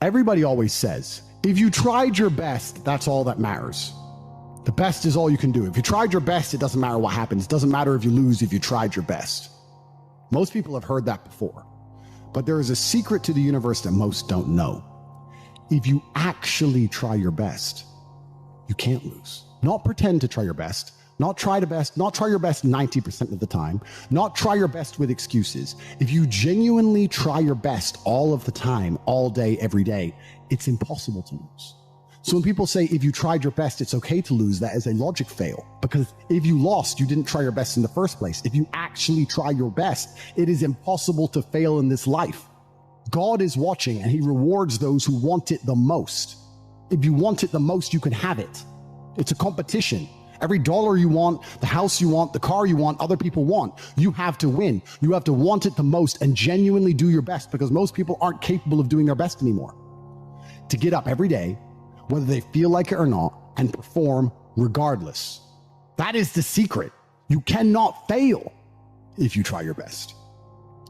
Everybody always says, if you tried your best, that's all that matters. The best is all you can do. If you tried your best, it doesn't matter what happens. It doesn't matter if you lose if you tried your best. Most people have heard that before. But there is a secret to the universe that most don't know. If you actually try your best, you can't lose. Not pretend to try your best. Not try your best 90% of the time. Not try your best with excuses. If you genuinely try your best all of the time, all day, every day, it's impossible to lose. So when people say, if you tried your best, it's okay to lose, that is a logic fail. Because if you lost, you didn't try your best in the first place. If you actually try your best, it is impossible to fail in this life. God is watching and he rewards those who want it the most. If you want it the most, you can have it. It's a competition. Every dollar you want, the house you want, the car you want, other people want, you have to win. You have to want it the most and genuinely do your best, because most people aren't capable of doing their best anymore. To get up every day, whether they feel like it or not, and perform regardless. That is the secret. You cannot fail if you try your best.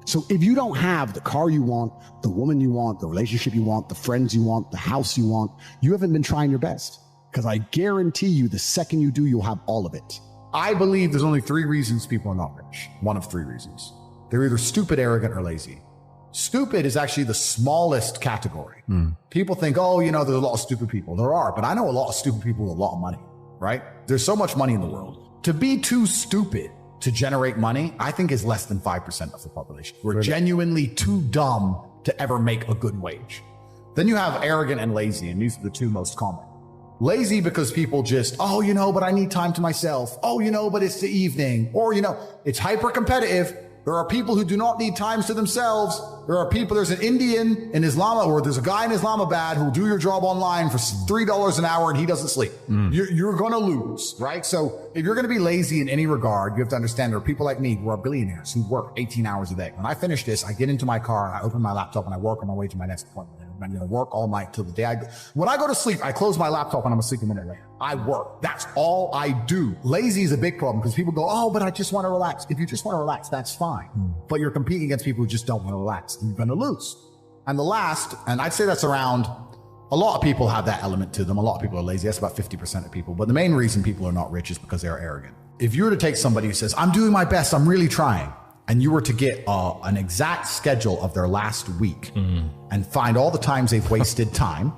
So if you don't have the car you want, the woman you want, the relationship you want, the friends you want, the house you want, you haven't been trying your best. Because I guarantee you, the second you do, you'll have all of it. I believe there's only 3 reasons people are not rich. One of 3 reasons. They're either stupid, arrogant, or lazy. Stupid is actually the smallest category. People think, oh, there's a lot of stupid people. There are, but I know a lot of stupid people with a lot of money, right? There's so much money in the world. To be too stupid to generate money, I think is less than 5% of the population. We're genuinely too dumb to ever make a good wage. Then you have arrogant and lazy, and these are the 2 most common. Lazy because people just, but I need time to myself. But it's the evening. Or, it's hyper competitive. There are people who do not need times to themselves. There's an Indian in Islam, or there's a guy in Islamabad who will do your job online for $3 an hour and he doesn't sleep. You're going to lose, right? So if you're going to be lazy in any regard, you have to understand there are people like me who are billionaires who work 18 hours a day. When I finish this, I get into my car, I open my laptop, and I work on my way to my next appointment. I'm going to work all night till the day when I go to sleep, I close my laptop and I'm asleep a minute later. I work. That's all I do. Lazy is a big problem because people go, but I just want to relax. If you just want to relax, that's fine. But you're competing against people who just don't want to relax, and you're going to lose. And the last, and I'd say that's around, a lot of people have that element to them. A lot of people are lazy. That's about 50% of people. But the main reason people are not rich is because they're arrogant. If you were to take somebody who says, I'm doing my best, I'm really trying, and you were to get an exact schedule of their last week and find all the times they've wasted time,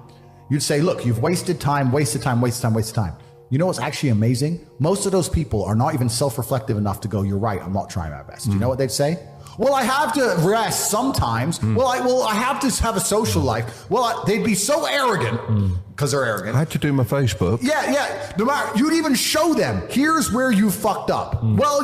you'd say, look, you've wasted time, wasted time, wasted time, wasted time. You know what's actually amazing? Most of those people are not even self-reflective enough to go, you're right, I'm not trying my best. You know what they'd say? Well, I have to rest sometimes. I have to have a social life. They'd be so arrogant because they're arrogant. I had to do my Facebook. Yeah. No matter, you'd even show them, here's where you fucked up. Well,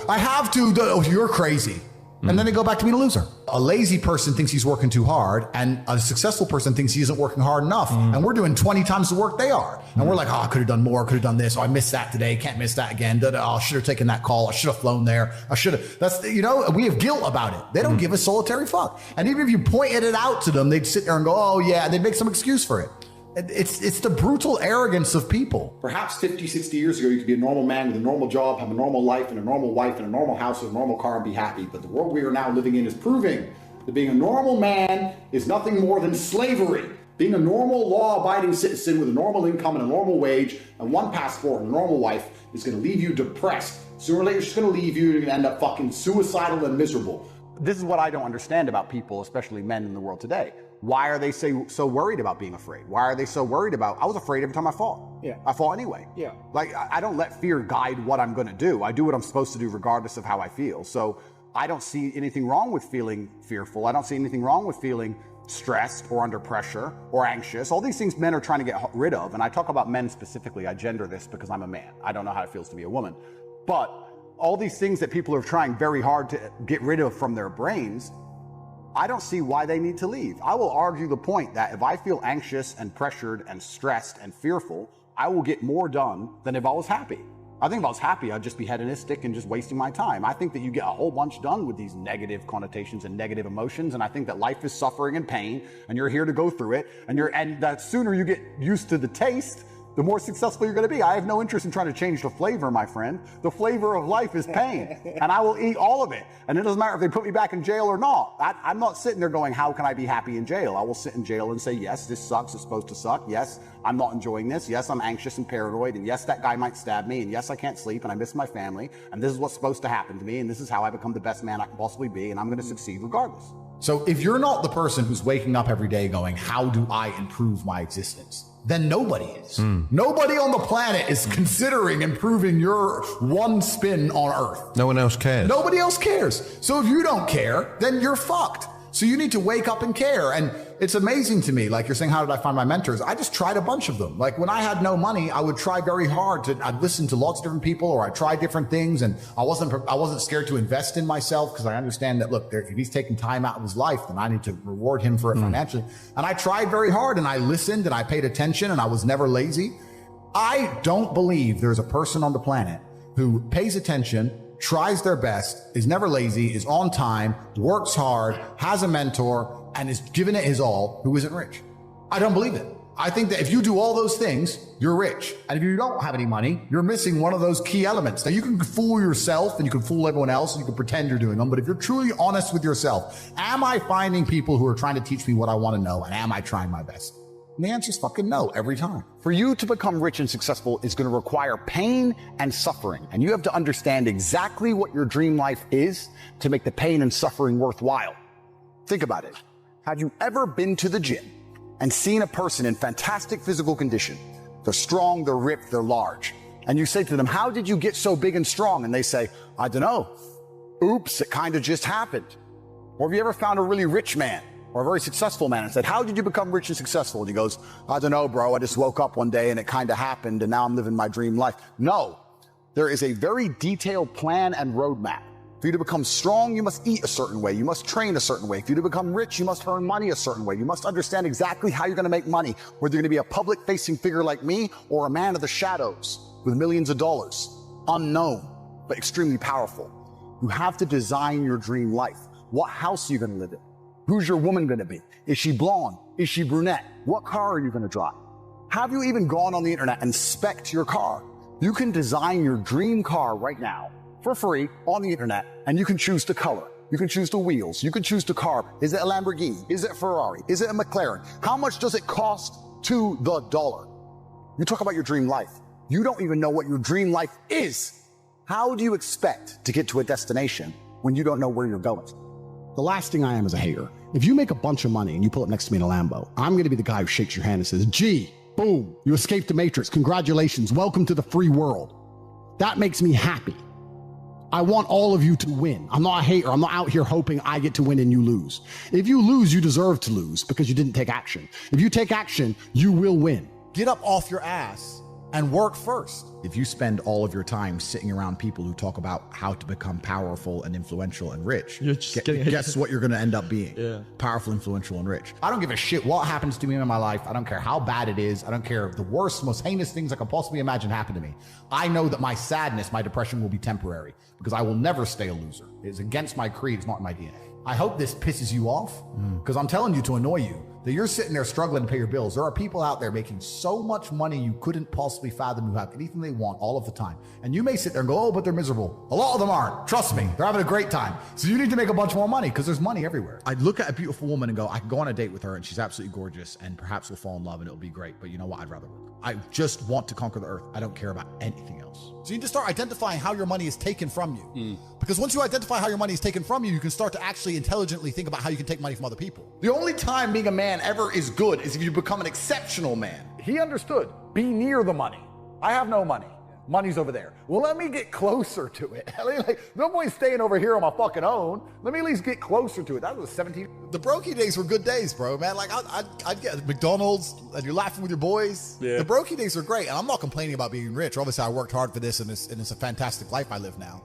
I have to. You're crazy. And then they go back to being a loser. A lazy person thinks he's working too hard, and a successful person thinks he isn't working hard enough. And we're doing 20 times the work they are. And we're like, I could have done more, could have done this. I missed that today, can't miss that again. I should have taken that call. I should have flown there. I should have. We have guilt about it. They don't give a solitary fuck. And even if you pointed it out to them, they'd sit there and go, oh yeah, and they'd make some excuse for it. It's the brutal arrogance of people. Perhaps 50, 60 years ago, you could be a normal man with a normal job, have a normal life and a normal wife and a normal house with a normal car and be happy. But the world we are now living in is proving that being a normal man is nothing more than slavery. Being a normal, law-abiding citizen with a normal income and a normal wage and one passport and a normal wife is going to leave you depressed. Sooner or later, it's just going to leave you. You're going to end up fucking suicidal and miserable. This is what I don't understand about people, especially men in the world today. Why are they so worried about being afraid? Why are they so worried about, I was afraid every time I fought. Yeah. I fought anyway. Yeah. Like, I don't let fear guide what I'm going to do. I do what I'm supposed to do regardless of how I feel. So I don't see anything wrong with feeling fearful. I don't see anything wrong with feeling stressed or under pressure or anxious. All these things men are trying to get rid of. And I talk about men specifically. I gender this because I'm a man. I don't know how it feels to be a woman. But all these things that people are trying very hard to get rid of from their brains, I don't see why they need to leave. I will argue the point that if I feel anxious and pressured and stressed and fearful, I will get more done than if I was happy. I think if I was happy, I'd just be hedonistic and just wasting my time. I think that you get a whole bunch done with these negative connotations and negative emotions. And I think that life is suffering and pain and you're here to go through it. And that sooner you get used to the taste, the more successful you're going to be. I have no interest in trying to change the flavor, my friend. The flavor of life is pain, and I will eat all of it. And it doesn't matter if they put me back in jail or not. I'm not sitting there going, how can I be happy in jail? I will sit in jail and say, yes, this sucks. It's supposed to suck. Yes, I'm not enjoying this. Yes, I'm anxious and paranoid. And yes, that guy might stab me. And yes, I can't sleep and I miss my family. And this is what's supposed to happen to me. And this is how I become the best man I can possibly be. And I'm going to succeed regardless. So if you're not the person who's waking up every day going, how do I improve my existence? Then nobody is. Nobody on the planet is considering improving your one spin on Earth. No one else cares. Nobody else cares. So if you don't care, then you're fucked. So you need to wake up and care. And it's amazing to me, like you're saying, how did I find my mentors? I just tried a bunch of them. Like when I had no money, I would try very hard I'd listen to lots of different people, or I'd try different things. And I wasn't scared to invest in myself, because I understand that, look, if he's taking time out of his life, then I need to reward him for it financially. And I tried very hard, and I listened, and I paid attention, and I was never lazy. I don't believe there's a person on the planet who pays attention, tries their best, is never lazy, is on time, works hard, has a mentor, and is giving it his all, who isn't rich. I don't believe it. I think that if you do all those things, you're rich. And if you don't have any money, you're missing one of those key elements. Now, you can fool yourself and you can fool everyone else and you can pretend you're doing them. But if you're truly honest with yourself, am I finding people who are trying to teach me what I want to know? And am I trying my best? And the answer is fucking no every time. For you to become rich and successful is going to require pain and suffering. And you have to understand exactly what your dream life is to make the pain and suffering worthwhile. Think about it. Have you ever been to the gym and seen a person in fantastic physical condition? They're strong, they're ripped, they're large. And you say to them, how did you get so big and strong? And they say, I don't know. Oops, it kind of just happened. Or have you ever found a really rich man or a very successful man and said, how did you become rich and successful? And he goes, I don't know, bro. I just woke up one day and it kind of happened and now I'm living my dream life. No, there is a very detailed plan and roadmap. For you to become strong, you must eat a certain way. You must train a certain way. For you to become rich, you must earn money a certain way. You must understand exactly how you're going to make money, whether you're going to be a public-facing figure like me or a man of the shadows with millions of dollars, unknown, but extremely powerful. You have to design your dream life. What house are you going to live in? Who's your woman going to be? Is she blonde? Is she brunette? What car are you going to drive? Have you even gone on the internet and spec'd your car? You can design your dream car right now for free on the internet, and you can choose the color. You can choose the wheels. You can choose the car. Is it a Lamborghini? Is it a Ferrari? Is it a McLaren? How much does it cost to the dollar? You talk about your dream life. You don't even know what your dream life is. How do you expect to get to a destination when you don't know where you're going? The last thing I am is a hater. If you make a bunch of money and you pull up next to me in a Lambo, I'm going to be the guy who shakes your hand and says, gee, boom, you escaped the matrix. Congratulations. Welcome to the free world. That makes me happy. I want all of you to win. I'm not a hater. I'm not out here hoping I get to win and you lose. If you lose, you deserve to lose because you didn't take action. If you take action, you will win. Get up off your ass and work first. If you spend all of your time sitting around people who talk about how to become powerful and influential and rich, guess what you're going to end up being? Yeah. Powerful, influential, and rich. I don't give a shit what happens to me in my life. I don't care how bad it is. I don't care if the worst, most heinous things I can possibly imagine happen to me. I know that my sadness, my depression will be temporary because I will never stay a loser. It's against my creed. It's not in my DNA. I hope this pisses you off because I'm telling you to annoy you. That you're sitting there struggling to pay your bills. There are people out there making so much money you couldn't possibly fathom, who have anything they want all of the time. And you may sit there and go, oh, but they're miserable. A lot of them aren't. Trust me, they're having a great time. So you need to make a bunch more money because there's money everywhere. I'd look at a beautiful woman and go, I can go on a date with her and she's absolutely gorgeous and perhaps we'll fall in love and it'll be great. But you know what? I'd rather work. I just want to conquer the earth. I don't care about anything else. So you need to start identifying how your money is taken from you. Because once you identify how your money is taken from you, you can start to actually intelligently think about how you can take money from other people. The only time being a man ever is good is if you become an exceptional man. He understood. Be near the money. I have no money. Money's over there. Well, let me get closer to it. No point staying over here on my fucking own. Let me at least get closer to it. That was 17. The brokey days were good days, bro, man. Like, I'd get McDonald's and you're laughing with your boys. Yeah. The brokey days are great. And I'm not complaining about being rich. Obviously, I worked hard for this and it's a fantastic life I live now.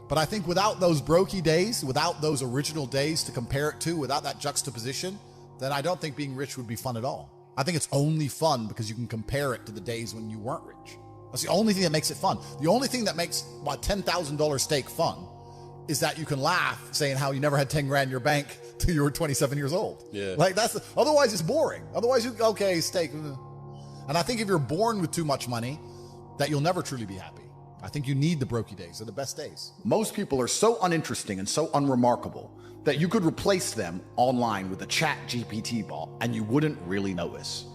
But I think without those brokey days, without those original days to compare it to, without that juxtaposition, then I don't think being rich would be fun at all. I think it's only fun because you can compare it to the days when you weren't rich. That's the only thing that makes it fun. The only thing that makes my $10,000 steak fun is that you can laugh saying how you never had 10 grand in your bank till you were 27 years old. Yeah. Like otherwise it's boring. Otherwise okay, steak. And I think if you're born with too much money, that you'll never truly be happy. I think you need the brokey days. They're the best days. Most people are so uninteresting and so unremarkable that you could replace them online with a chat GPT bot and you wouldn't really notice.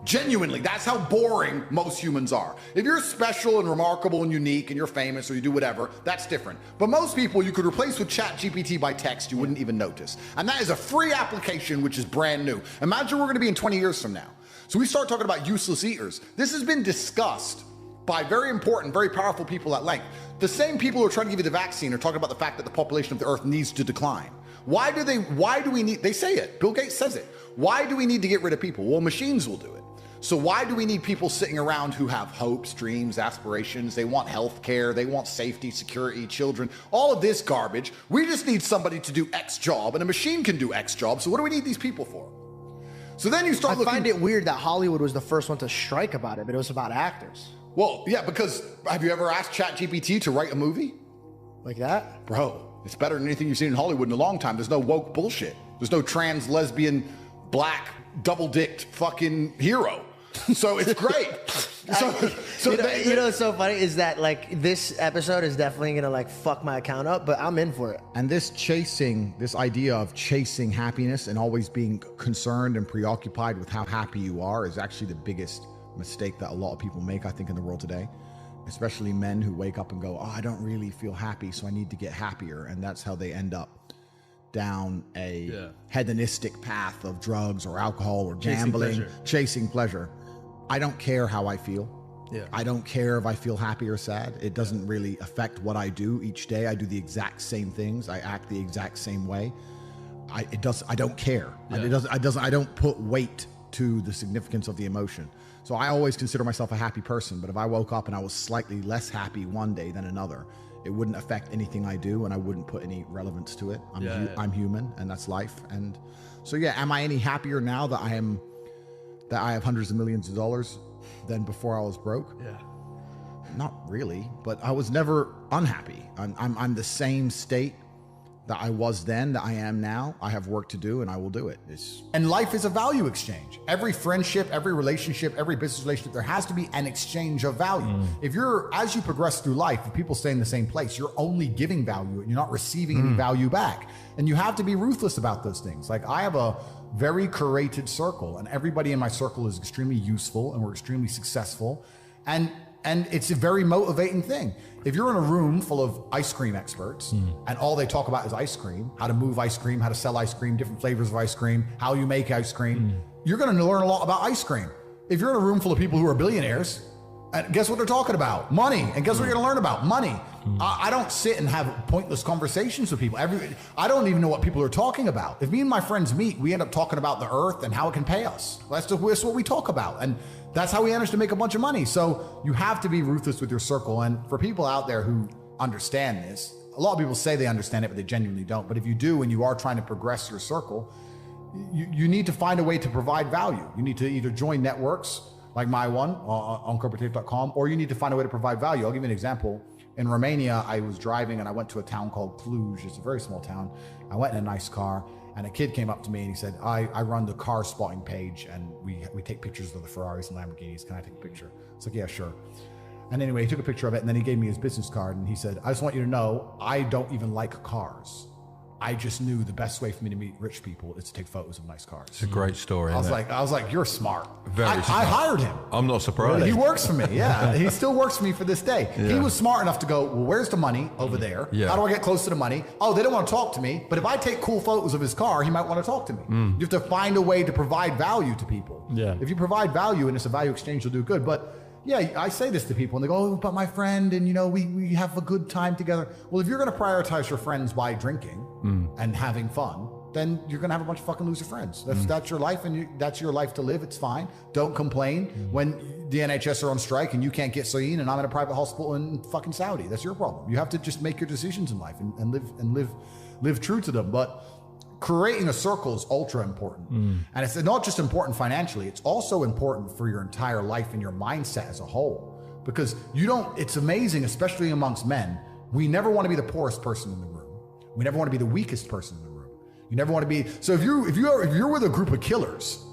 Genuinely, that's how boring most humans are. If you're special and remarkable and unique and you're famous or you do whatever, that's different. But most people you could replace with chat GPT by text, you wouldn't even notice. And that is a free application which is brand new. Imagine we're gonna be in 20 years from now. So we start talking about useless eaters. This has been discussed by very important, very powerful people at length. The same people who are trying to give you the vaccine are talking about the fact that the population of the earth needs to decline. Why do we need, they say it, Bill Gates says it. Why do we need to get rid of people? Well, machines will do it. So why do we need people sitting around who have hopes, dreams, aspirations? They want health care, they want safety, security, children, all of this garbage. We just need somebody to do X job, and a machine can do X job, so what do we need these people for? So then you start looking. I find it weird that Hollywood was the first one to strike about it, but it was about actors. Well, yeah, because have you ever asked ChatGPT to write a movie? Like that? Bro, it's better than anything you've seen in Hollywood in a long time. There's no woke bullshit. There's no trans, lesbian, black, double-dicked fucking hero. So it's great. You know what's so funny is that like this episode is definitely gonna like fuck my account up, but I'm in for it. And this idea of chasing happiness and always being concerned and preoccupied with how happy you are is actually the biggest mistake that a lot of people make, I think, in the world today. Especially men who wake up and go, oh, I don't really feel happy, so I need to get happier. And that's how they end up down a hedonistic path of drugs or alcohol or gambling, chasing pleasure. I don't care how I feel. Yeah. I don't care if I feel happy or sad. It doesn't really affect what I do each day. I do the exact same things. I act the exact same way. I don't care. Yeah. I don't put weight to the significance of the emotion. So I always consider myself a happy person, but if I woke up and I was slightly less happy one day than another, it wouldn't affect anything I do, and I wouldn't put any relevance to it. I'm human, and that's life. And so, yeah, am I any happier now that I have hundreds of millions of dollars than before I was broke? Yeah. Not really, but I was never unhappy. I'm the same state that I was then, that I am now. I have work to do, and I will do it. And life is a value exchange. Every friendship, every relationship, every business relationship, there has to be an exchange of value. As you progress through life, if people stay in the same place, you're only giving value and you're not receiving any value back. And you have to be ruthless about those things. Like, I have a very curated circle, and everybody in my circle is extremely useful, and we're extremely successful. And it's a very motivating thing. If you're in a room full of ice cream experts and all they talk about is ice cream, how to move ice cream, how to sell ice cream, different flavors of ice cream, how you make ice cream, you're going to learn a lot about ice cream. If you're in a room full of people who are billionaires, and guess what they're talking about? Money. And guess what you're going to learn about? Money. I don't sit and have pointless conversations with people. I don't even know what people are talking about. If me and my friends meet, we end up talking about the earth and how it can pay us. That's what we talk about. And that's how we manage to make a bunch of money. So you have to be ruthless with your circle. And for people out there who understand this, a lot of people say they understand it, but they genuinely don't. But if you do, and you are trying to progress your circle, you need to find a way to provide value. You need to either join networks like my one on corporative.com, or you need to find a way to provide value. I'll give you an example. In Romania, I was driving and I went to a town called Cluj. It's a very small town. I went in a nice car, and a kid came up to me and he said, I run the car spotting page, and we take pictures of the Ferraris and Lamborghinis. Can I take a picture? It's like, yeah, sure. And anyway, he took a picture of it, and then he gave me his business card, and he said, I just want you to know, I don't even like cars. I just knew the best way for me to meet rich people is to take photos of nice cars. It's a great story. I was like, you're smart. Very smart. I hired him. I'm not surprised. He works for me. Yeah, he still works for me for this day. Yeah. He was smart enough to go, well, where's the money over there? Yeah. How do I get close to the money? Oh, they don't want to talk to me. But if I take cool photos of his car, he might want to talk to me. You have to find a way to provide value to people. Yeah. If you provide value and it's a value exchange, you'll do good. But yeah, I say this to people and they go, oh, but my friend, and we have a good time together. Well, if you're going to prioritize your friends by drinking and having fun, then you're going to have a bunch of fucking loser friends. That's your life, and that's your life to live. It's fine. Don't complain when the NHS are on strike and you can't get saline and I'm in a private hospital in fucking Saudi. That's your problem. You have to just make your decisions in life and live true to them. But creating a circle is ultra important. And it's not just important financially, it's also important for your entire life and your mindset as a whole. Because it's amazing, especially amongst men, we never want to be the poorest person in the room. We never want to be the weakest person in the room. You never want to be, so if you're with a group of killers,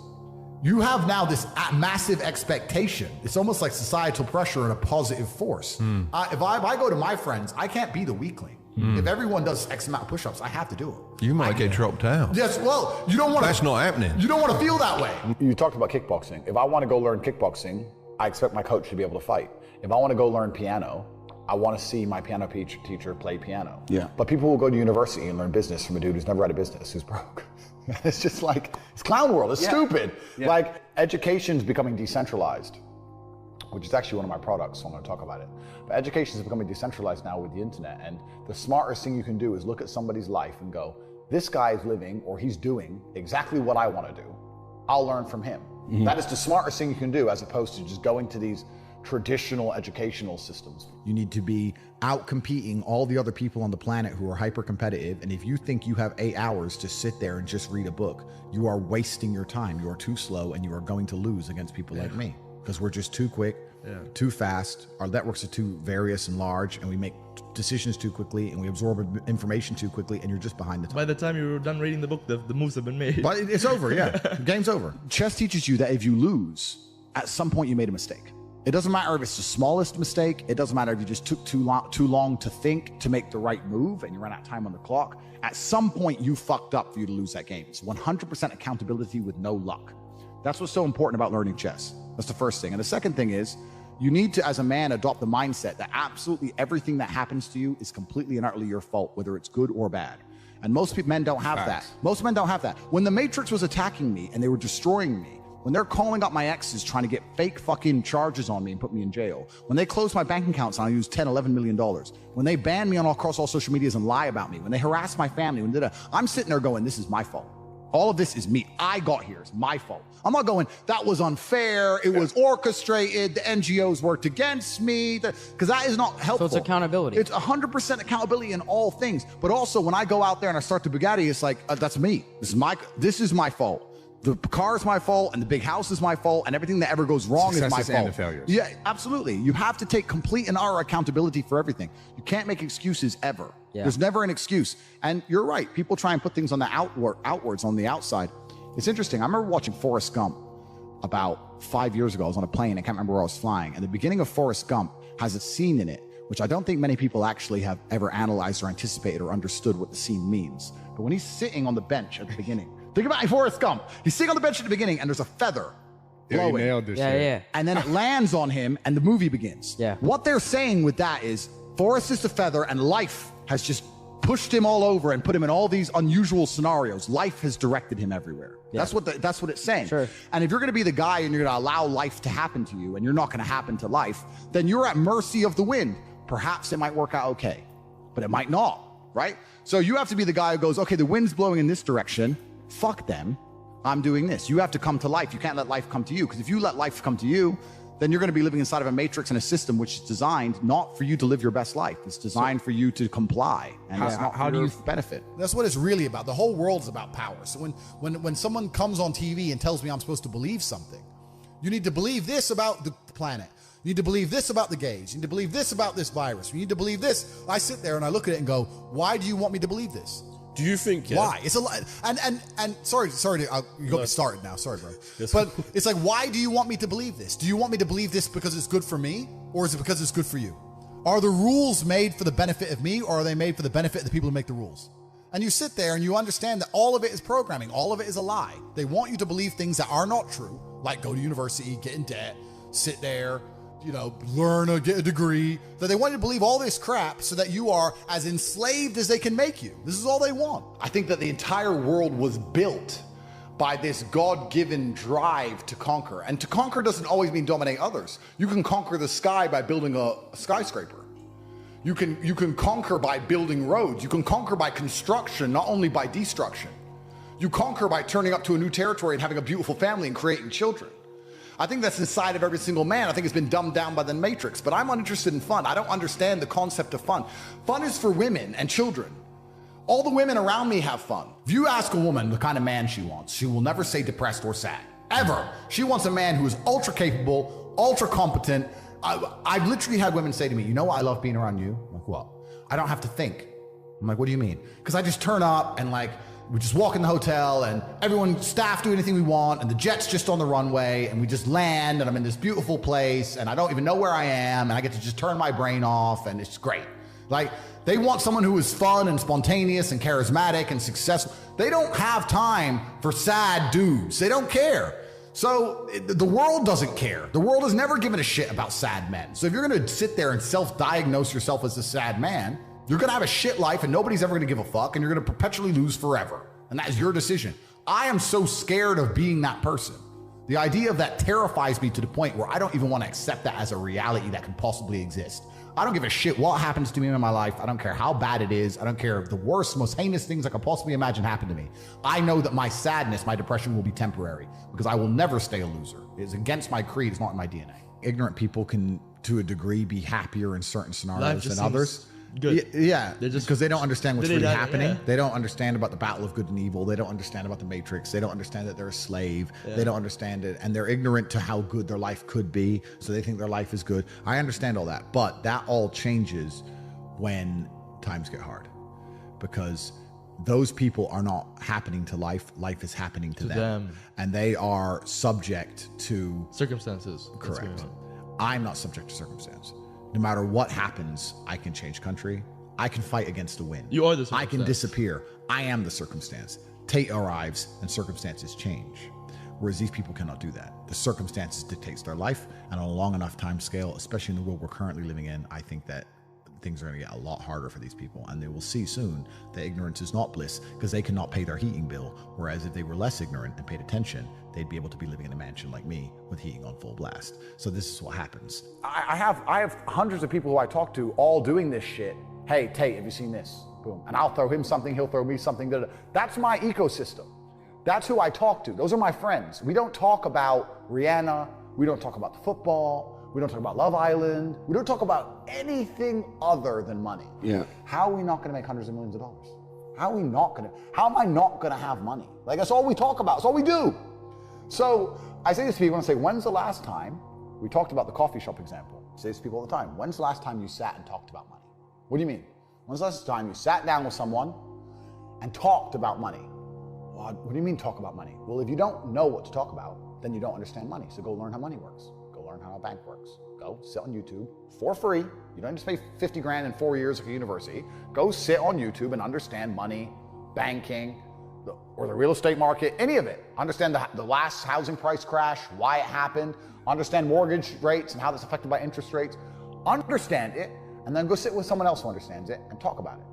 you have now this massive expectation. It's almost like societal pressure and a positive force. If I go to my friends, I can't be the weakling. If everyone does X amount of push-ups, I have to do it. You might get dropped out. Yes, well, you don't want to. That's not happening. You don't want to feel that way. You talked about kickboxing. If I want to go learn kickboxing, I expect my coach to be able to fight. If I want to go learn piano, I want to see my piano teacher play piano. Yeah. But people will go to university and learn business from a dude who's never had a business, who's broke. It's just like, it's clown world. It's stupid. Yeah. Like, education's becoming decentralized, which is actually one of my products, so I'm going to talk about it. But education is becoming decentralized now with the internet, and the smartest thing you can do is look at somebody's life and go, this guy is living, or he's doing exactly what I want to do. I'll learn from him. That is the smartest thing you can do, as opposed to just going to these traditional educational systems. You need to be out competing all the other people on the planet who are hyper competitive. And if you think you have 8 hours to sit there and just read a book, you are wasting your time. You are too slow, and you are going to lose against people like me, because we're just too quick, too fast. Our networks are too various and large, and we make decisions too quickly, and we absorb information too quickly, and you're just behind the time. By the time you're done reading the book, the moves have been made. But it's over, The game's over. Chess teaches you that if you lose, at some point you made a mistake. It doesn't matter if it's the smallest mistake. It doesn't matter if you just took too long to think to make the right move and you ran out of time on the clock. At some point, you fucked up for you to lose that game. It's 100% accountability with no luck. That's what's so important about learning chess. That's the first thing. And the second thing is, you need to, as a man, adopt the mindset that absolutely everything that happens to you is completely and utterly your fault, whether it's good or bad. And most men don't have that. Most men don't have that. When the Matrix was attacking me and they were destroying me, when they're calling up my exes trying to get fake fucking charges on me and put me in jail, when they close my bank accounts and I use $10, $11 million, when they ban me across all social medias and lie about me, when they harass my family, I'm sitting there going, this is my fault. All of this is me. I got here. It's my fault. I'm not going, that was unfair. It was orchestrated. The NGOs worked against me. Because that is not helpful. So it's accountability. It's 100% accountability in all things. But also, when I go out there and I start the Bugatti, it's like, that's me. This is my fault. The car is my fault, and the big house is my fault, and everything that ever goes wrong is my fault. And the failures. Yeah, absolutely. You have to take complete and utter accountability for everything. You can't make excuses ever. Yeah. There's never an excuse. And you're right. People try and put things on the outwards on the outside. It's interesting. I remember watching Forrest Gump about 5 years ago. I was on a plane. I can't remember where I was flying. And the beginning of Forrest Gump has a scene in it, which I don't think many people actually have ever analyzed or anticipated or understood what the scene means. But when he's sitting on the bench at the beginning, think about Forrest Gump. He's sitting on the bench at the beginning, and there's a feather blowing. You nailed this Yeah, shit. yeah. And then it lands on him, and the movie begins. Yeah. What they're saying with that is, Forrest is the feather, and life has just pushed him all over and put him in all these unusual scenarios. Life has directed him everywhere. Yeah. That's what it's saying. Sure. And if you're going to be the guy and you're going to allow life to happen to you, and you're not going to happen to life, then you're at mercy of the wind. Perhaps it might work out okay, but it might not, right? So you have to be the guy who goes, okay, the wind's blowing in this direction. Fuck them. I'm doing this. You have to come to life. You can't let life come to you, because if you let life come to you, then you're going to be living inside of a matrix and a system which is designed not for you to live your best life. It's designed for you to comply, and it's not for your benefit. That's what it's really about. The whole world's about power. So when someone comes on TV and tells me I'm supposed to believe something, you need to believe this about the planet. You need to believe this about the gays. You need to believe this about this virus. You need to believe this. I sit there and I look at it and go, why do you want me to believe this? Do you think? Why? It's a lot. And sorry, you got me started now. Sorry, bro. But it's like, why do you want me to believe this? Do you want me to believe this because it's good for me, or is it because it's good for you? Are the rules made for the benefit of me, or are they made for the benefit of the people who make the rules? And you sit there and you understand that all of it is programming. All of it is a lie. They want you to believe things that are not true, like go to university, get in debt, sit there, learn or get a degree, that they want you to believe all this crap so that you are as enslaved as they can make you. This is all they want. I think that the entire world was built by this God-given drive to conquer. And to conquer doesn't always mean dominate others. You can conquer the sky by building a skyscraper. You can conquer by building roads. You can conquer by construction, not only by destruction. You conquer by turning up to a new territory and having a beautiful family and creating children. I think that's inside of every single man. I think it's been dumbed down by the Matrix, but I'm uninterested in fun. I don't understand the concept of fun. Fun is for women and children. All the women around me have fun. If you ask a woman the kind of man she wants, she will never say depressed or sad, ever. She wants a man who is ultra capable, ultra competent. I've literally had women say to me, you know what I love being around you? I'm like, what? I don't have to think. I'm like, what do you mean? Because I just turn up and we just walk in the hotel and everyone, staff do anything we want and the jet's just on the runway and we just land and I'm in this beautiful place and I don't even know where I am and I get to just turn my brain off and it's great. Like, they want someone who is fun and spontaneous and charismatic and successful. They don't have time for sad dudes. They don't care. So the world doesn't care. The world has never given a shit about sad men. So if you're going to sit there and self-diagnose yourself as a sad man, you're going to have a shit life and nobody's ever going to give a fuck and you're going to perpetually lose forever. And that is your decision. I am so scared of being that person. The idea of that terrifies me to the point where I don't even want to accept that as a reality that can possibly exist. I don't give a shit what happens to me in my life. I don't care how bad it is. I don't care if the worst, most heinous things I could possibly imagine happen to me. I know that my sadness, my depression will be temporary because I will never stay a loser. It's against my creed. It's not in my DNA. Ignorant people can, to a degree, be happier in certain scenarios than others. Good. Yeah, Just, because they don't understand what's really happening. Yeah. They don't understand about the battle of good and evil. They don't understand about the Matrix. They don't understand that they're a slave. Yeah. They don't understand it. And they're ignorant to how good their life could be. So they think their life is good. I understand all that. But that all changes when times get hard. Because those people are not happening to life. Life is happening to them. And they are subject to circumstances. Correct. I'm not subject to circumstance. No matter what happens, I can change country. I can fight against the wind. You are the circumstance. I can disappear. I am the circumstance. Tate arrives and circumstances change. Whereas these people cannot do that. The circumstances dictates their life, and on a long enough time scale, especially in the world we're currently living in, I think that things are going to get a lot harder for these people, and they will see soon that ignorance is not bliss because they cannot pay their heating bill. Whereas if they were less ignorant and paid attention, they'd be able to be living in a mansion like me with heating on full blast. So this is what happens. I have hundreds of people who I talk to all doing this shit. Hey, Tate, have you seen this? Boom. And I'll throw him something, he'll throw me something. Da, da. That's my ecosystem. That's who I talk to. Those are my friends. We don't talk about Rihanna. We don't talk about the football. We don't talk about Love Island. We don't talk about anything other than money. Yeah. How are we not going to make hundreds of millions of dollars? How am I not going to have money? Like, that's all we talk about. That's all we do. So I say this to people and say, when's the last time, we talked about the coffee shop example. I say this to people all the time. When's the last time you sat and talked about money? What do you mean? When's the last time you sat down with someone and talked about money? What do you mean talk about money? Well, if you don't know what to talk about, then you don't understand money. So go learn how money works. Go learn how a bank works. Go sit on YouTube for free. You don't have to pay 50 grand in 4 years at a university. Go sit on YouTube and understand money, banking, or the real estate market, any of it. Understand the last housing price crash, why it happened. Understand mortgage rates and how that's affected by interest rates. Understand it, and then go sit with someone else who understands it and talk about it.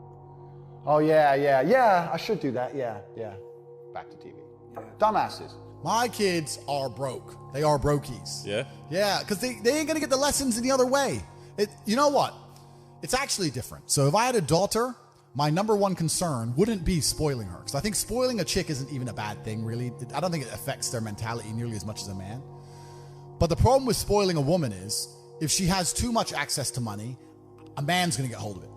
Oh, yeah, I should do that. Yeah. Back to TV. Dumbasses. My kids are broke. They are brokies. Yeah? Yeah, because they ain't going to get the lessons any other way. You know what? It's actually different. So if I had a daughter, my number one concern wouldn't be spoiling her. Because I think spoiling a chick isn't even a bad thing, really. I don't think it affects their mentality nearly as much as a man. But the problem with spoiling a woman is, if she has too much access to money, a man's going to get hold of it.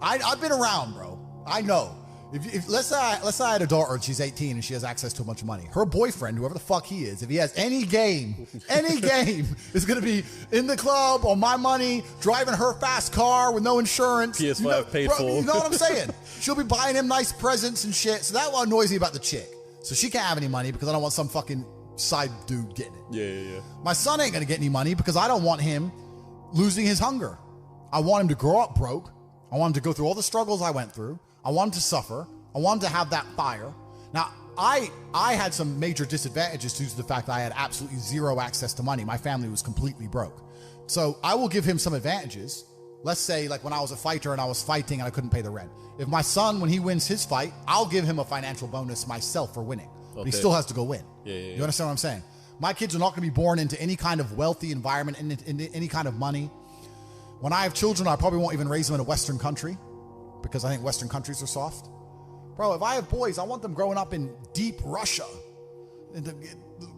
I've been around, bro. I know. If let's say I had a daughter and she's 18 and she has access to a bunch of money. Her boyfriend, whoever the fuck he is, if he has any game, is going to be in the club on my money, driving her fast car with no insurance. PS5 paid for. You know what I'm saying? She'll be buying him nice presents and shit. So that what annoys me about the chick. So she can't have any money because I don't want some fucking side dude getting it. Yeah. My son ain't going to get any money because I don't want him losing his hunger. I want him to grow up broke. I want him to go through all the struggles I went through. I want him to suffer. I want him to have that fire. Now, I had some major disadvantages due to the fact that I had absolutely zero access to money. My family was completely broke. So I will give him some advantages. Let's say like when I was a fighter and I was fighting and I couldn't pay the rent. If my son, when he wins his fight, I'll give him a financial bonus myself for winning. But he still has to go win. Yeah. You understand what I'm saying? My kids are not going to be born into any kind of wealthy environment, into any kind of money. When I have children, I probably won't even raise them in a Western country because I think Western countries are soft. Bro, if I have boys, I want them growing up in deep Russia.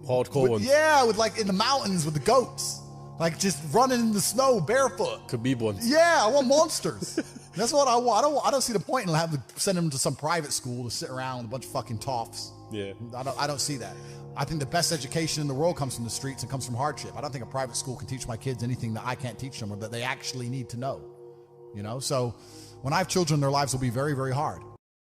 Hardcore ones. Yeah, with like in the mountains with the goats. Like just running in the snow barefoot. Khabib ones. Yeah, I want monsters. That's what I want. I don't see the point in having to send them to some private school to sit around with a bunch of fucking toffs. Yeah. I don't see that. I think the best education in the world comes from the streets and comes from hardship. I don't think a private school can teach my kids anything that I can't teach them or that they actually need to know. You know, so when I have children, their lives will be very, very hard.